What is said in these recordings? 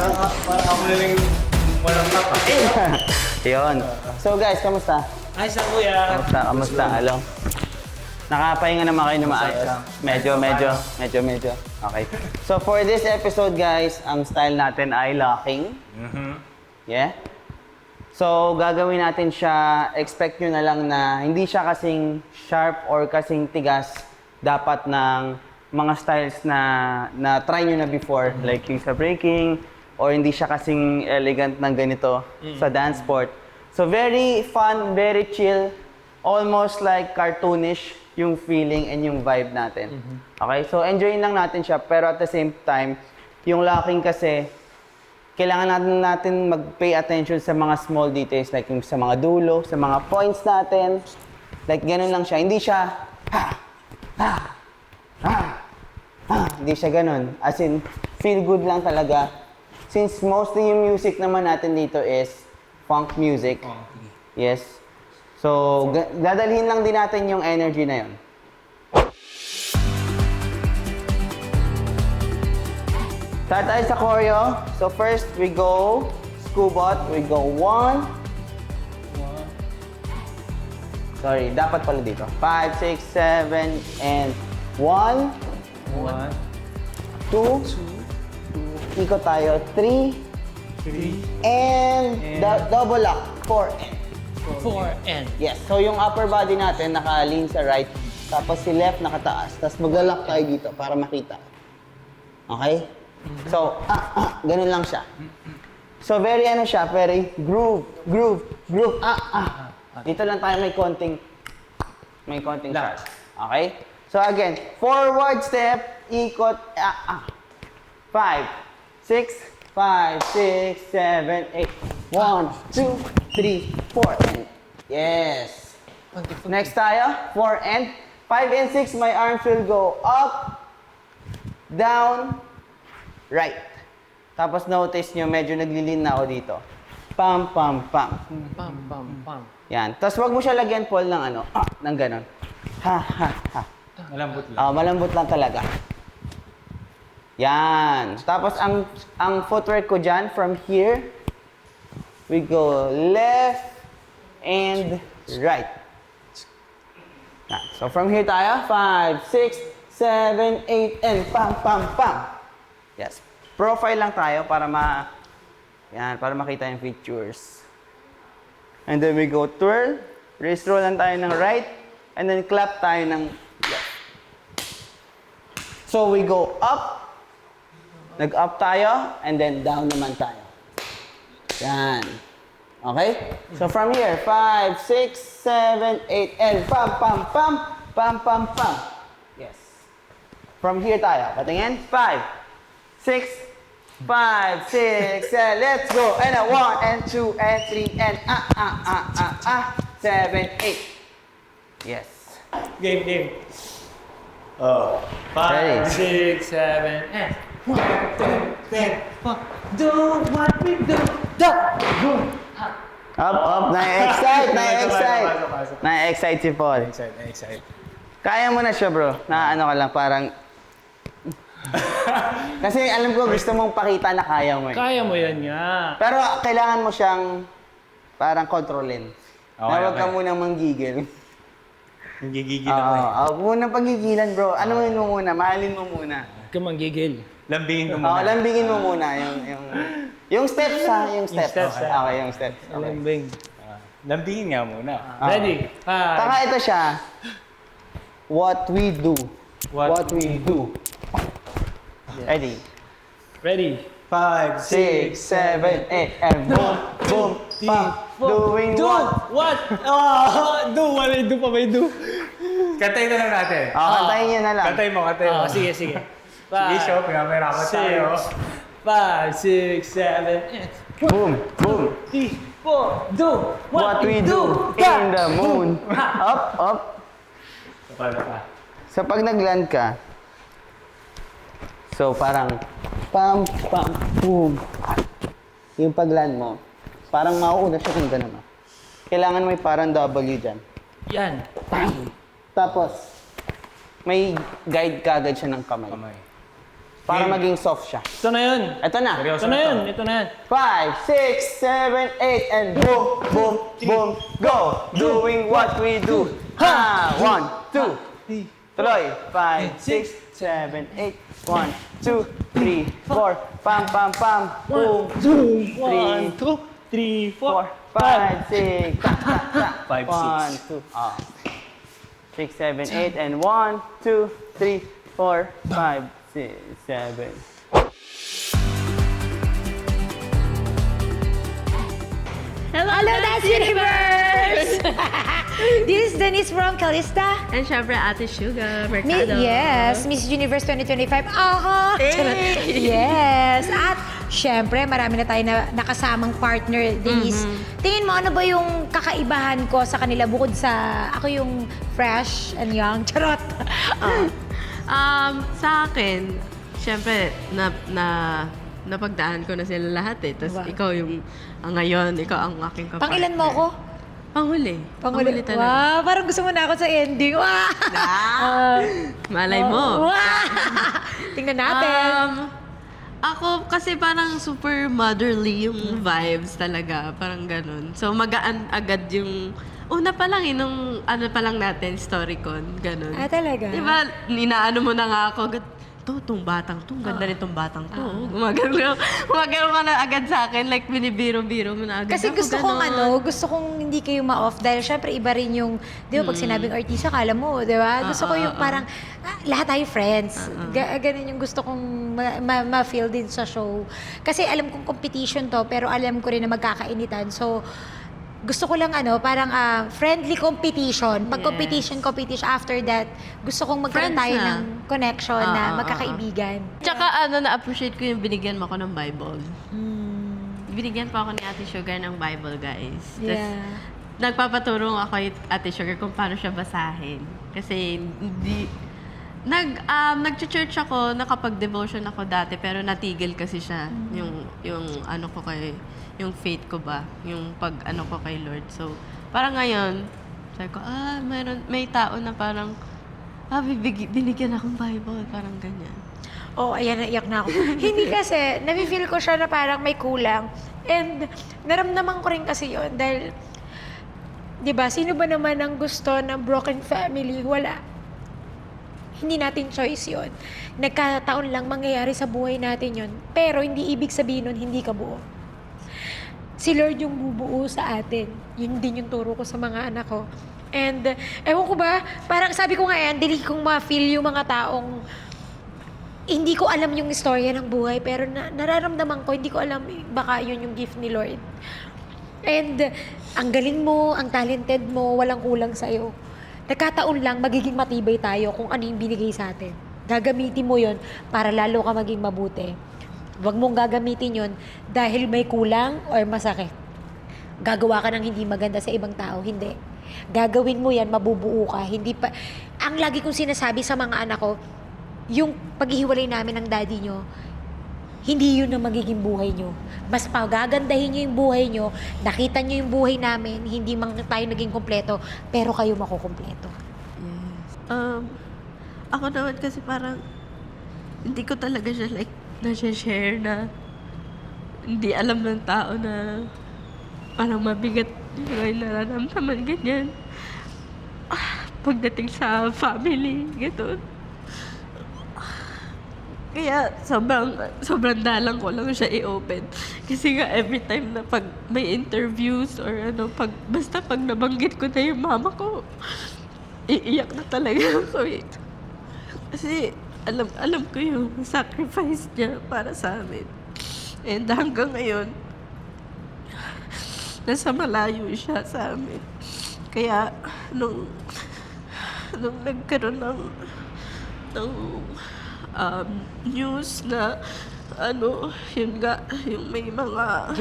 Parang ako na lang walang tapa. Yun. So guys, kamusta? Ayos lang kuya. Kamusta? Hello? Nakapahinga naman kayo na maayos? Medyo. Okay. So for this episode guys, ang style natin ay locking. Yeah? So gagawin natin siya, expect nyo na lang na hindi siya kasing sharp or kasing tigas dapat ng mga styles na try nyo na before. Like yung sa breaking, or hindi siya kasing elegant ng ganito sa dance sport. So very fun, very chill, almost like cartoonish yung feeling and yung vibe natin. Okay? So enjoyin lang natin siya, pero at the same time, yung locking kasi, kailangan natin mag-pay attention sa mga small details, like yung sa mga dulo, sa mga points natin. Like ganun lang siya. Hindi siya, hindi siya ganun. As in, feel good lang talaga. Since mostly yung music naman natin dito is funk music. Yes. So, dadalhin lang din natin yung energy na yun. Start tayo sa choreo. So first, we go scubot. We go 1. Sorry, dapat pala dito. 5, 6, 7, and 1. 1, 2. Ikot tayo. 3. 3, And double lock. 4. And. 4, and. Yes. So yung upper body natin naka-lean sa right. Tapos si left nakataas. Tapos magla-lock tayo dito para makita. Okay? So, ganun lang siya. So very ano siya, very groove. Dito lang tayo may konting shot. Okay? So again, forward step, ikot, 5, 6, 5, 6, 7, 8. 1, 2, 3, 4, and yes. Next tayo, 4 and 5 and 6, my arms will go up, down, right. Tapos notice nyo, medyo naglilin na ako dito. Pam, pam, pam. Pam, pam, pam. Yan. Tapos wag mo siya lagyan, Paul, ng ano, ng ganon. Ha, ha, ha. Malambot lang. Malambot lang talaga. Yan. Tapos ang footwork ko dyan, from here, we go left and right. Yan. So from here tayo, 5, 6, 7, 8, and pam, pam, pam. Yes. Profile lang tayo para para makita yung features. And then we go twirl, wrist roll lang tayo ng right, and then clap tayo ng left. So we go up, nag-up tayo, and then down naman tayo. Yan. Okay? So from here, 5, 6, 7, 8, and pam, pam, pam, pam, pam, pam. Yes. From here tayo. Patingin. 5, 6, 5, 6, 7, let's go. And 1, and 2, and 3, and 7, 8. Yes. Game. 5, Okay. 6, 7, and 1, 2, 3, 4. Do what we do. Boom. Up. Na-excite. Pasok. Na-excite si Paul. Excited. Kaya mo na siya, bro. Na ano ka lang, parang... Kasi alam ko gusto mong pakita na kaya mo eh. Kaya mo yan nga. Pero kailangan mo siyang parang kontrolin. Okay, na huwag ka okay. munang manggigil. Gigigil ako eh. Huwag munang paggigilan, bro. Ano mo muna? Mahalin mo muna. Huwag ka manggigil. Lambingin ko Oo, lambingin mo muna. Yung steps ha. Yung steps. steps, Okay, ha? yung steps. Okay. Lambing. Lambingin nga muna. Ready? Taka ito siya. What we do. What we do. Ready? Ready? 5, 6, 7, 8, and boom, boom, pam. Doing Do what? what? Do. Wala do pa may do. Kantayin na lang natin. Kantayin niyo na lang. Kantayin mo. Sige. Sige, show. Pinamirapat tayo. 5, 6, 7, 8. Boom, boom. 3, 4, do What we do in the moon. Up. Paano pa? So pag nag-land ka, so parang pam, pam, boom. Yung pag-land mo, parang mauuna siya kung gano'n. Kailangan may parang W dyan. Yan. Tapos, may guide kagad siya ng kamay. Para maging soft siya. Ito na yun. Ito na. Ito na yun. Ito na yan. 5, 6, 7, 8, and boom, boom, boom, go! Doing what we do. Ha! 1, 2. Tuloy. 5, 6, 7, 8. 1, 2, 3, 4. Pam, pam, pam. Boom, 2, 1, 2, 3, 4, 5, 6. 5, 1, 2. 6, 7, 8, and 1, 2, 3, 4, 5, 6, 7. Hello, Dance Universe! This is Denise from Calista. And syempre, Ate Sugar, Mercado. Yes, Miss Universe 2025. Aha! Yes! At syempre, marami na tayo na nakasamang partner, Denise. Tingin mo, ano ba yung kakaibahan ko sa kanila bukod sa ako yung fresh and young? Charot! Sa akin, syempre, napagdaan ko na sila lahat eh. Tapos Wow. ikaw yung, ngayon, ikaw ang aking kapartner. Pangilan mo ako? Panghuli. Panghuli talaga. Wow, parang gusto mo na ako sa ending. Wow! Malay mo. Wow! Tingnan natin. Ako kasi parang super motherly yung vibes talaga. Parang ganun. So magaan agad yung... Una pa lang nung ano pa lang natin, StoryCon, ganun. Talaga? Diba, inaano mo na nga ako, tong batang to, ganda rin tong batang to. Gumagano ka na agad sa akin, like binibiro-biro mo na agad. Kasi Ako gusto kong ganon. gusto kong hindi kayo ma-off dahil syempre iba rin yung, di ba, pag sinabing artista, kala mo, di ba? Gusto ko yung parang, lahat tayo friends. Ganun yung gusto kong ma-feel din sa show. Kasi alam kong competition to, pero alam ko rin na magkakainitan. So, gusto ko lang parang friendly competition. Pag competition, after that, gusto kong magkaroon Friends tayo na. ng connection na magkakaibigan. Tsaka na-appreciate ko yung binigyan mo ako ng Bible. Binigyan pa ako ni Ate Sugar ng Bible, guys. Tas, Yeah. nagpapaturong ako kay Ate Sugar kung paano siya basahin. Kasi hindi... Nag-church ako, nakapag-devotion ako dati, pero natigil kasi siya. Yung ano ko kay... Yung faith ko ba? Yung pag-ano ko kay Lord. So, parang ngayon, sabi ko, may tao na parang, binigyan akong Bible. Parang ganyan. Oh, ayan, naiyak na ako. Hindi kasi, nafe-feel ko siya na parang may kulang. And naramdaman ko rin kasi yon dahil, di ba, sino ba naman ang gusto ng broken family? Wala. Hindi natin choice yon. Nagkataon lang mangyayari sa buhay natin yon. Pero hindi ibig sabihin nun, hindi ka buo. Si Lord yung bubuo sa atin. Yun din yung turo ko sa mga anak ko. And, ewan ko ba, parang sabi ko nga dili kong ma-feel yung mga taong hindi ko alam yung istorya ng buhay, pero nararamdaman ko, hindi ko alam, baka yun yung gift ni Lord. And, ang galing mo, ang talented mo, walang kulang sa'yo. Nagkataon lang, magiging matibay tayo kung ano yung binigay sa atin. Gagamitin mo yun para lalo ka maging mabuti. Huwag mong gagamitin yun dahil may kulang or masakit. Gagawa ka ng hindi maganda sa ibang tao. Hindi. Gagawin mo yan, mabubuo ka. Hindi pa... Ang lagi kong sinasabi sa mga anak ko, yung paghihiwalay namin ng daddy nyo, hindi yun ang magiging buhay nyo. Mas pagagandahin nyo yung buhay nyo, nakita nyo yung buhay namin, hindi man tayo naging kompleto, pero kayo makukompleto. Yes. Ako naman kasi parang, hindi ko talaga siya like, na-share na hindi alam ng tao na parang mabigat yung nararamdaman, ganyan. Pagdating sa family, gano'n. Kaya sobrang dalang ko lang siya i-open. Kasi nga every time na pag may interviews or basta pag nabanggit ko na yung mama ko, iiyak na talaga ako eh. Kasi alam ko yung sacrifice niya para sa amin. And hanggang ngayon, nasa malayo siya sa amin. Kaya, nung nagkaroon ng news na, yun nga, yung may mga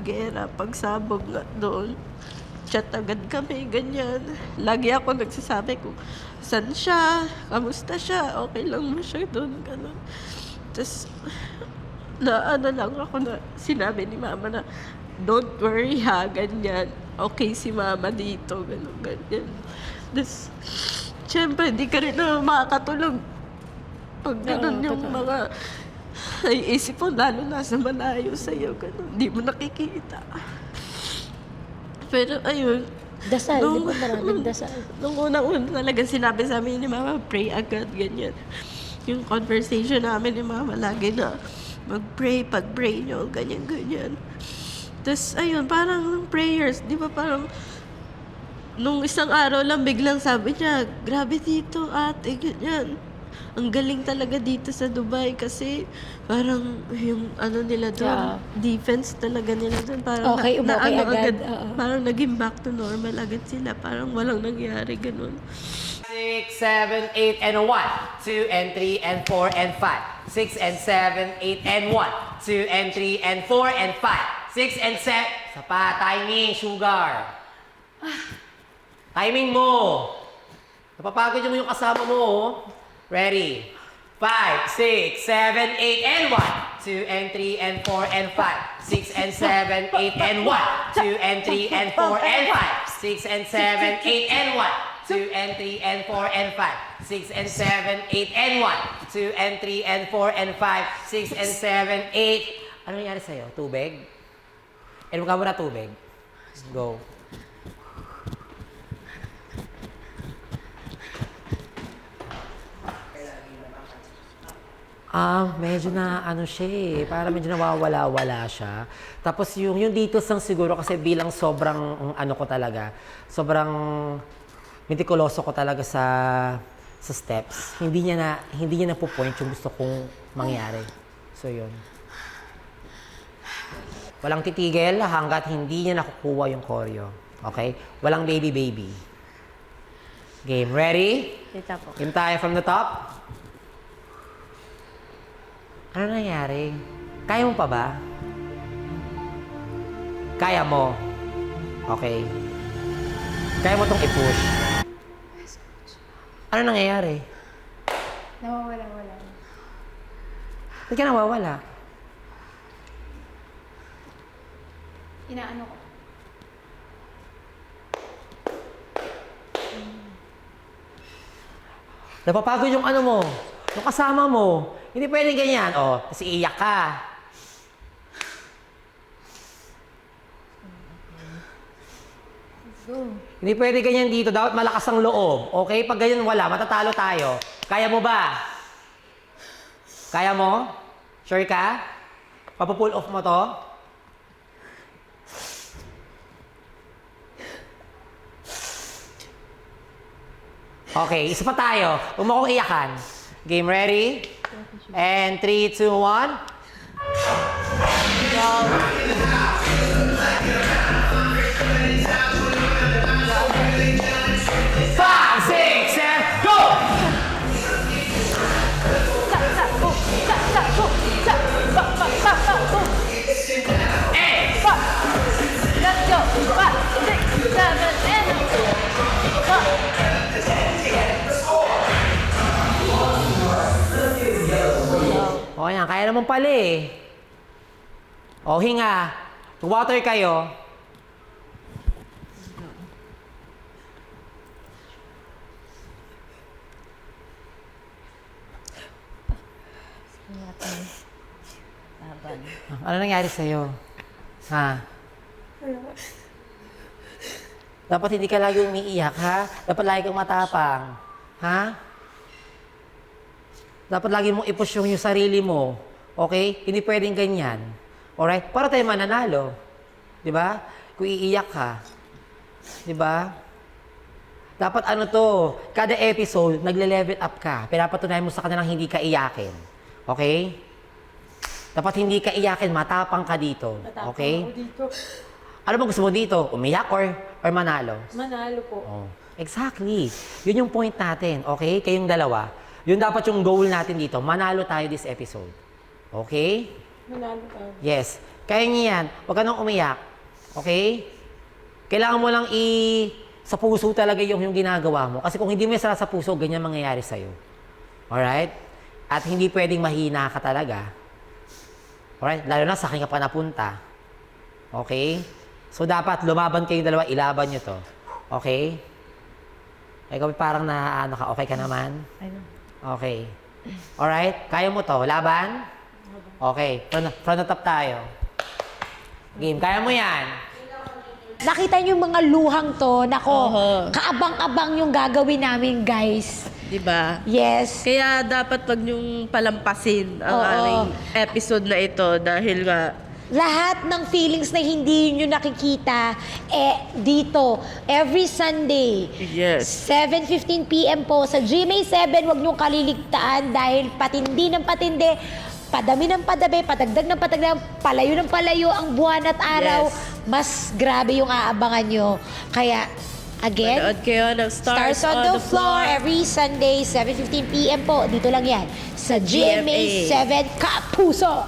gera, pagsabog nga doon, chat agad kami, ganyan. Lagi ako nagsasabi ko, saan siya? Kamusta siya? Okay lang mo siya doon? Ganun. Tapos, lang ako na sinabi ni mama na, don't worry ha, ganyan. Okay si mama dito, ganun, ganyan. Tapos, syempre, di ka rin na makakatulog. Pag ganun yung mga naiisip mo, lalo nasa malayo sa'yo, ganun. Hindi mo nakikita. Pero ayun, Dasal, di ba maraming dasal? nung unang-una talaga sinabi sa amin ni Mama, pray agad, ganyan. Yung conversation namin ni Mama, lagi na mag-pray, pag-pray nyo, ganyan-ganyan. Tapos, ayun, parang prayers, di ba parang, nung isang araw lang, biglang sabi niya, grabe dito, ate, ganyan. Ang galing talaga dito sa Dubai kasi parang yung ano nila doon, Yeah. defense talaga nila doon. Parang Okay, umokay agad, oo. parang naging back to normal agad sila. Parang walang nangyari ganun. 6, 7, 8, and 1. 2, and 3, and 4, and 5. 6, and 7, 8, and 1. 2, and 3, and 4, and 5. 6, and 7. Sa pa, timing, sugar. Timing mo. Napapagod mo yung kasama mo, oh. Ready? 5, 6, 7, 8, and 1. 2, and 3, and 4, and 5. 6, and 7, 8, and 1. 2, and 3, and 4, and 5. 6, and 7, 8, and 1. 2, and 3, and 4, and 5. 6, and 7, 8, and 1. 2, and 3, and 4, and 5. 6, and 7, 8. Ano nangyari sa'yo? Tubig? Inom ka muna tubig. Go. Medyo na ano siya eh. Para medyo nawawala-wala siya. Tapos yung dito sang siguro kasi bilang sobrang ano ko talaga, sobrang mitikuloso ko talaga sa steps. Hindi niya na po point yung gusto kong mangyari. So yun. Walang titigil hanggat hindi niya nakukuha yung choreo. Okay? Walang baby. Game. Ready? Dito po. Game tayo from the top. Ano nangyari? Kaya mo pa ba? Kaya mo. Okay. Kaya mo tong i-push. Ano nangyayari? Nawawala-wala. Ba't ka nawawala? Inaano ko. Napapagod yung ano mo, yung kasama mo. Hindi pwedeng ganyan. O, kasi iiyak ka. Hindi pwede ganyan dito. Dapat malakas ang loob. Okay? Pag ganyan wala, matatalo tayo. Kaya mo ba? Kaya mo? Sure ka? Papupull off mo to? Okay, isa pa tayo. Huwag mo akong iyakan. Game ready? And 3, 2, 1. Five, six, seven, go! Let's go! 5, 6, 7, and... O yan, kaya naman pala eh. O, hinga. Water kayo. Ano nangyari sa'yo? Ha? Dapat hindi ka lagi umiiyak, ha? Dapat lagi kang matapang. Ha? Dapat lagi mong i-push yung sarili mo. Okay? Hindi pwedeng ganyan. Alright? Para tayo mananalo. Di ba? Kung iiyak ka. Di ba? Dapat ano to, kada episode, nagle-level up ka. Pinapatunayan mo sa kanilang hindi ka iyakin. Okay? Dapat hindi ka iyakin, matapang ka dito. Okay? Ano bang gusto mo dito? Umiyak or manalo? Manalo po. Oh, exactly. Yun yung point natin, okay? Kayong dalawa. Yun dapat yung goal natin dito. Manalo tayo this episode. Okay? Manalo tayo. Yes. Kaya niya yan. Huwag ka nang umiyak. Okay? Kailangan mo lang sa puso talaga yung ginagawa mo. Kasi kung hindi mo sa puso, ganyan mangyayari sa'yo. Alright? At hindi pwedeng mahina ka talaga. Alright? Lalo na sa akin ka pa napunta. Okay? So, dapat lumaban kayong dalawa, ilaban nyo to. Okay? Ikaw parang na, ano ka, okay ka naman? Okay. Alright? Kaya mo to. Laban? Okay, front na top tayo. Game, kaya mo yan. Nakita niyo yung mga luhang to, nako, Oo. kaabang-abang yung gagawin namin, guys. Diba? Yes. Kaya dapat wag niyong palampasin ang Oo. aming episode na ito dahil nga Lahat ng feelings na hindi nyo nakikita, dito, every Sunday, yes. 7:15 PM po sa GMA7, huwag niyong kaliligtaan dahil patindi ng patindi, padami ng padami, patagdag ng patagdag, palayo ng palayo ang buwan at araw, Yes. mas grabe yung aabangan nyo. Kaya, again, Manood kayo ng Stars on the Floor every Sunday, 7:15 PM po. Dito lang yan sa GMA7 Kapuso.